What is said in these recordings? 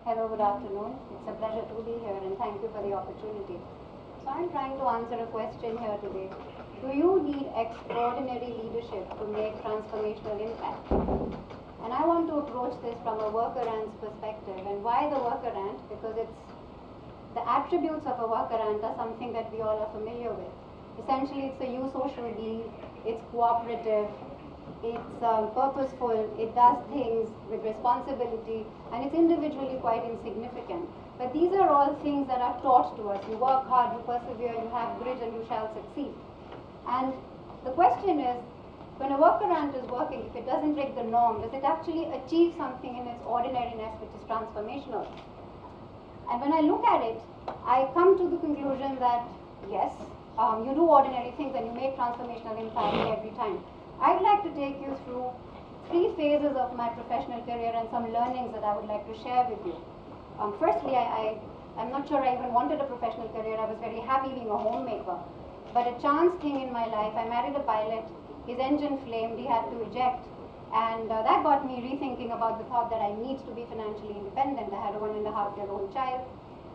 Hello, good afternoon. It's a pleasure to be here and thank you for the opportunity. So I'm trying to answer a question here today. Do you need extraordinary leadership to make transformational impact? And I want to approach this from a worker ant's perspective. And why the worker ant? Because the attributes of a worker ant are something that we all are familiar with. Essentially, it's a eusocial being, it's cooperative, it's purposeful, it does things with responsibility, and it's individually quite insignificant. But these are all things that are taught to us. You work hard, you persevere, you have grit, and you shall succeed. And the question is, when a worker ant is working, if it doesn't break the norm, does it actually achieve something in its ordinariness which is transformational? And when I look at it, I come to the conclusion that yes, you do ordinary things and you make transformational impact every time. I'd like to take you through 3 phases of my professional career and some learnings that I would like to share with you. Firstly, I'm not sure I even wanted a professional career. I was very happy being a homemaker. But a chance thing in my life, I married a pilot, his engine flamed, he had to eject. And that got me rethinking about the thought that I need to be financially independent. I had a 1.5-year-old child.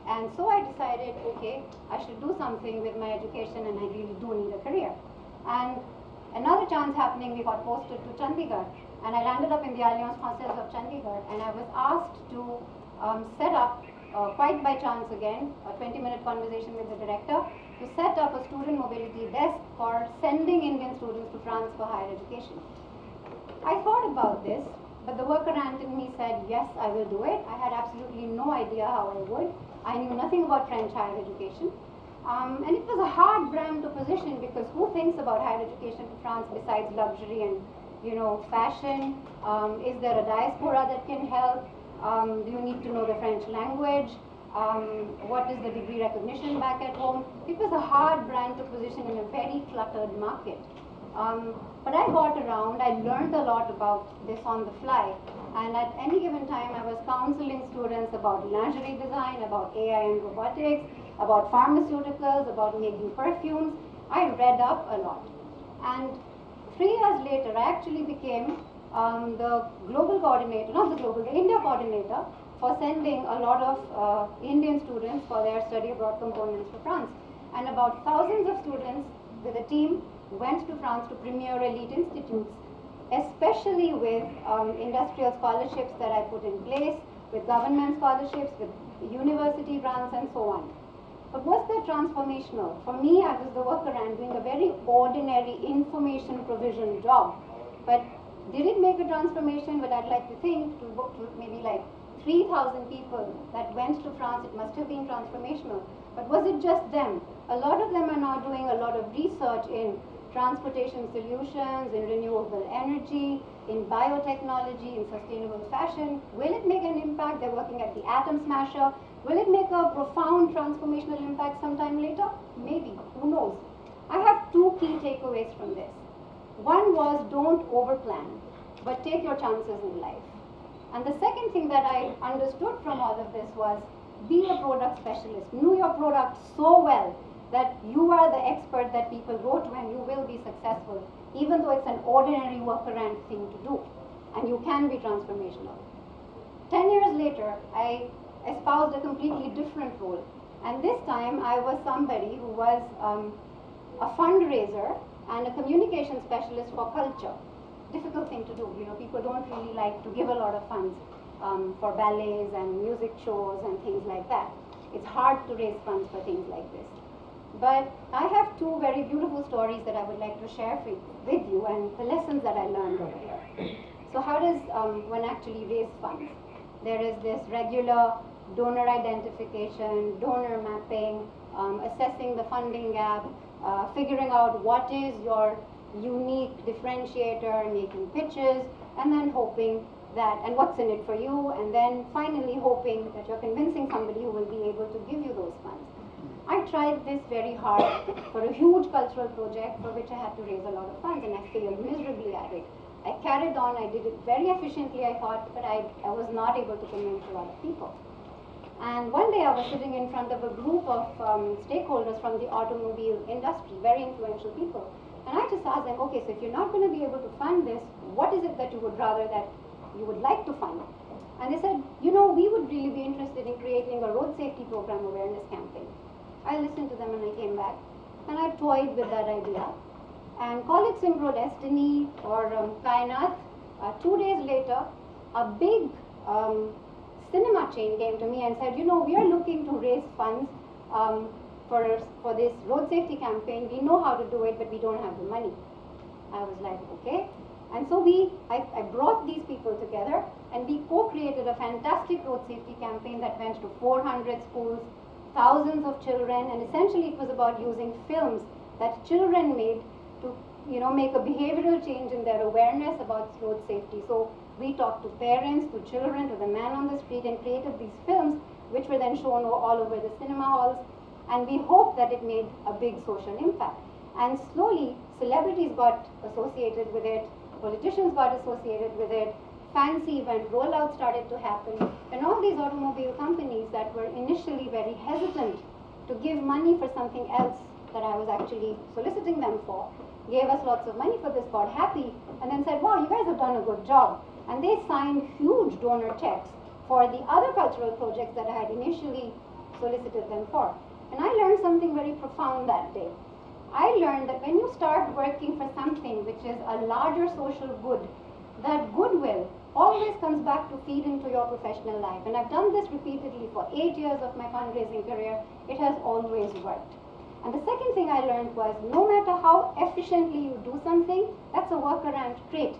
And so I decided, okay, I should do something with my education and I really do need a career. And another chance happening, we got posted to Chandigarh. And I landed up in the Alliance Française of Chandigarh. And I was asked to set up, quite by chance again, a 20-minute conversation with the director, to set up a student mobility desk for sending Indian students to France for higher education. I thought about this, but the worker ant in me said, yes, I will do it. I had absolutely no idea how I would. I knew nothing about French higher education. And it was a hard brand to position because who thinks about higher education in France besides luxury and, fashion? Is there a diaspora that can help? Do you need to know the French language? What is the degree recognition back at home? It was a hard brand to position in a very cluttered market. But I got around, I learned a lot about this on the fly. And at any given time, I was counseling students about lingerie design, about AI and robotics, about pharmaceuticals, about making perfumes. I read up a lot. And 3 years later, I actually became the global coordinator, not the global, the India coordinator for sending a lot of Indian students for their study abroad components to France. And about thousands of students with a team went to France to premier elite institutes, especially with industrial scholarships that I put in place, with government scholarships, with university grants and so on. But was that transformational? For me, I was the worker ant doing a very ordinary information provision job. But did it make a transformation? But I'd like to think to maybe like 3,000 people that went to France, it must have been transformational. But was it just them? A lot of them are now doing a lot of research in transportation solutions, in renewable energy, in biotechnology, in sustainable fashion. Will it make an impact? They're working at the atom smasher. Will it make a profound transformational impact sometime later? Maybe, who knows? I have 2 key takeaways from this. One was don't overplan, but take your chances in life. And the second thing that I understood from all of this was be a product specialist. Know your product so well that you are the expert that people go to and you will be successful, even though it's an ordinary worker ant thing to do. And you can be transformational. 10 years later, I espoused a completely different role. And this time, I was somebody who was a fundraiser and a communication specialist for culture. Difficult thing to do. People don't really like to give a lot of funds for ballets and music shows and things like that. It's hard to raise funds for things like this. But I have 2 very beautiful stories that I would like to share with you and the lessons that I learned over here. So how does one actually raise funds? There is this regular donor identification, donor mapping, assessing the funding gap, figuring out what is your unique differentiator, making pitches, and then hoping that, and what's in it for you, and then finally hoping that you're convincing somebody who will be able to give you those funds. I tried this very hard for a huge cultural project for which I had to raise a lot of funds, and I failed miserably at it. I carried on, I did it very efficiently, I thought, but I was not able to convince a lot of people. And one day I was sitting in front of a group of stakeholders from the automobile industry, very influential people. And I just asked them, okay, so if you're not going to be able to fund this, what is it that you would rather that you would like to fund? And they said, you know, we would really be interested in creating a road safety program awareness campaign. I listened to them and I came back and I toyed with that idea. And call it synchro destiny or kainat. 2 days later, a big cinema chain came to me and said, you know, we are looking to raise funds for this road safety campaign. We know how to do it, but we don't have the money. I was like, okay. And so I brought these people together and we co-created a fantastic road safety campaign that went to 400 schools, thousands of children, and essentially it was about using films that children made to, you know, make a behavioral change in their awareness about road safety. So we talked to parents, to children, to the man on the street, and created these films which were then shown all over the cinema halls, and we hoped that it made a big social impact. And slowly, celebrities got associated with it, politicians got associated with it, fancy event rollouts started to happen, and all these automobile companies that were initially very hesitant to give money for something else that I was actually soliciting them for, gave us lots of money for this, got happy, and then said, wow, you guys have done a good job. And they signed huge donor checks for the other cultural projects that I had initially solicited them for. And I learned something very profound that day. I learned that when you start working for something which is a larger social good, that goodwill always comes back to feed into your professional life. And I've done this repeatedly for 8 years of my fundraising career. It has always worked. And the second thing I learned was, no matter how efficiently you do something, that's a workaround trait.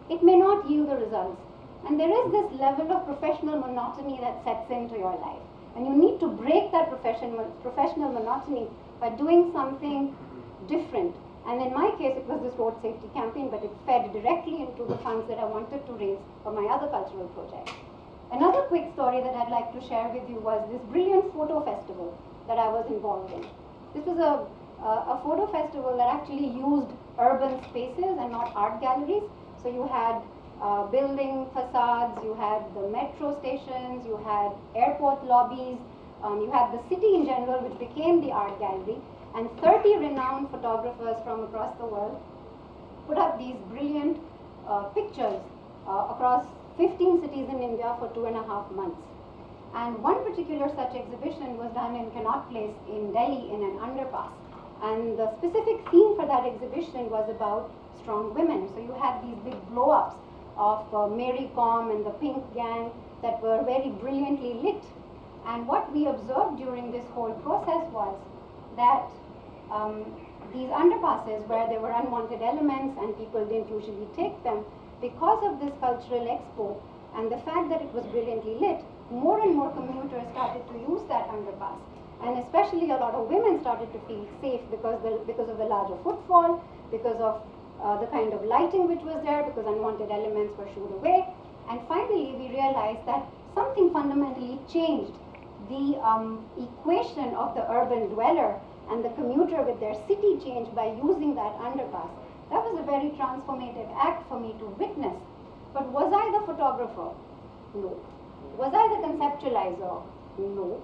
It may not yield the results. And there is this level of professional monotony that sets into your life. And you need to break that professional monotony by doing something different. And in my case, it was this road safety campaign, but it fed directly into the funds that I wanted to raise for my other cultural projects. Another quick story that I'd like to share with you was this brilliant photo festival that I was involved in. This was a photo festival that actually used urban spaces and not art galleries. So you had building facades, you had the metro stations, you had airport lobbies, you had the city in general, which became the art gallery, and 30 renowned photographers from across the world put up these brilliant pictures across 15 cities in India for 2.5 months. And one particular such exhibition was done in Connaught Place in Delhi in an underpass. And the specific theme for that exhibition was about strong women. So you had these big blow-ups of Mary Kom and the Pink Gang that were very brilliantly lit. And what we observed during this whole process was that these underpasses where there were unwanted elements and people didn't usually take them, because of this cultural expo and the fact that it was brilliantly lit, more and more commuters started to use that underpass. And especially a lot of women started to feel safe because of the larger footfall, because of the kind of lighting which was there, because unwanted elements were shooed away. And finally, we realized that something fundamentally changed. The equation of the urban dweller and the commuter with their city changed by using that underpass. That was a very transformative act for me to witness. But was I the photographer? No. Was I the conceptualizer? No.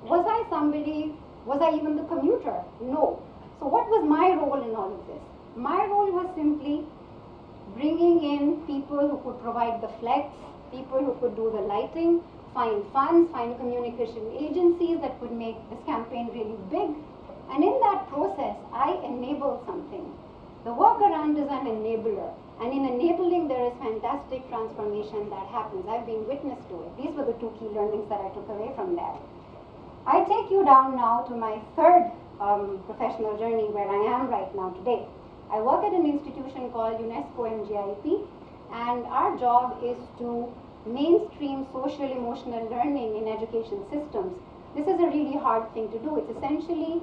Was I even the commuter? No. So what was my role in all of this? My role was simply bringing in people who could provide the flex, people who could do the lighting, find funds, find communication agencies that could make this campaign really big. And in that process, I enabled something. The workaround is an enabler. And in enabling, there is fantastic transformation that happens. I've been witness to it. These were the 2 key learnings that I took away from that. I take you down now to my third professional journey where I am right now today. I work at an institution called UNESCO MGIP, and our job is to mainstream social emotional learning in education systems. This is a really hard thing to do. It's essentially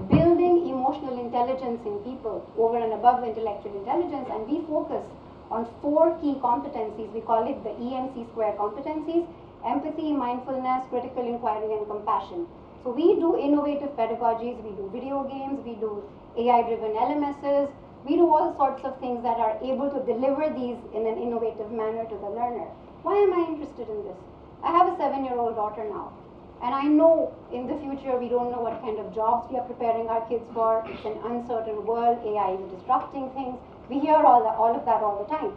building emotional intelligence in people over and above the intellectual intelligence, and we focus on 4 key competencies. We call it the EMC square competencies: empathy, mindfulness, critical inquiry, and compassion. So we do innovative pedagogies, we do video games, we do AI-driven LMSs, we do all sorts of things that are able to deliver these in an innovative manner to the learner. Why am I interested in this? I have a 7-year-old daughter now. And I know in the future we don't know what kind of jobs we are preparing our kids for. It's an uncertain world. AI is disrupting things. We hear all of that all the time.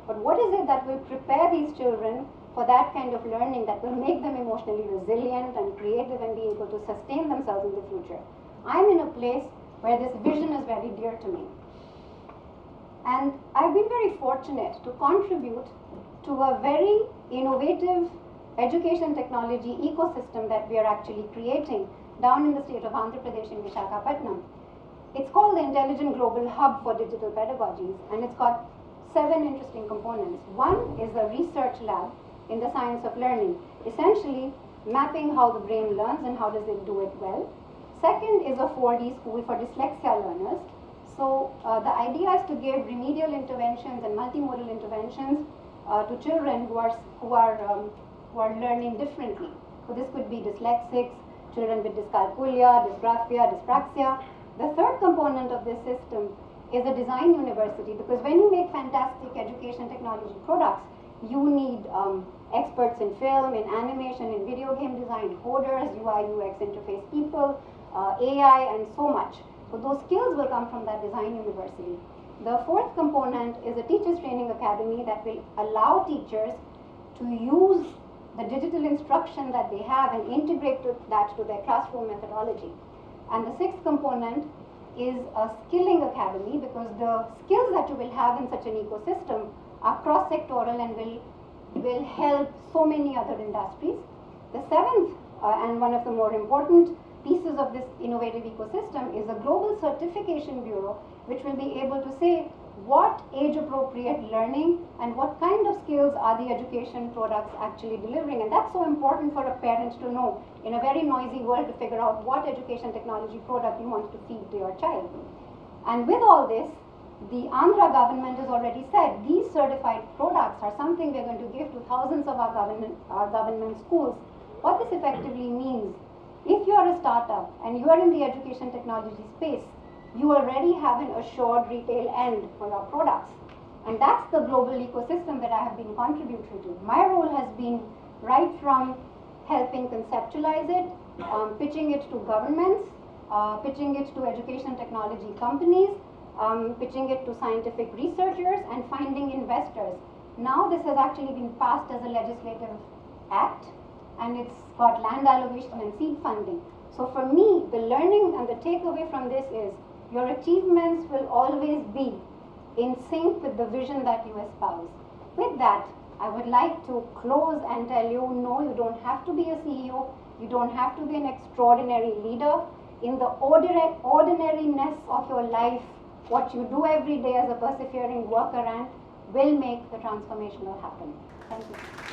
But what is it that will prepare these children for that kind of learning that will make them emotionally resilient and creative and be able to sustain themselves in the future. I'm in a place where this vision is very dear to me. And I've been very fortunate to contribute to a very innovative education technology ecosystem that we are actually creating down in the state of Andhra Pradesh in Visakhapatnam. It's called the Intelligent Global Hub for Digital Pedagogies, and it's got 7 interesting components. One is a research lab in the science of learning, essentially mapping how the brain learns and how does it do it well. Second is a 4D school for dyslexia learners. So the idea is to give remedial interventions and multimodal interventions to children who are learning differently. So this could be dyslexics, children with dyscalculia, dysgraphia, dyspraxia. The third component of this system is a design university, because when you make fantastic education technology products, you need experts in film, in animation, in video game design, coders, UI, UX interface people, AI, and so much. So those skills will come from that design university. The fourth component is a teachers training academy that will allow teachers to use the digital instruction that they have and integrate that to their classroom methodology. And the sixth component is a skilling academy, because the skills that you will have in such an ecosystem are cross-sectoral and will help so many other industries. The seventh and one of the more important pieces of this innovative ecosystem is a global certification bureau, which will be able to say what age-appropriate learning and what kind of skills are the education products actually delivering. And that's so important for a parent to know in a very noisy world, to figure out what education technology product you want to feed to your child. And with all this, the Andhra government has already said these certified products are something we're going to give to thousands of our government schools. What this effectively means, if you are a startup and you are in the education technology space, you already have an assured retail end for your products. And that's the global ecosystem that I have been contributing to. My role has been right from helping conceptualize it, pitching it to governments, pitching it to education technology companies, pitching it to scientific researchers, and finding investors. Now this has actually been passed as a legislative act, and it's got land allocation and seed funding. So for me, the learning and the takeaway from this is your achievements will always be in sync with the vision that you espouse. With that, I would like to close and tell you, no, you don't have to be a CEO, you don't have to be an extraordinary leader. In the ordinariness of your life, what you do every day as a persevering worker ant will make the transformational happen. Thank you.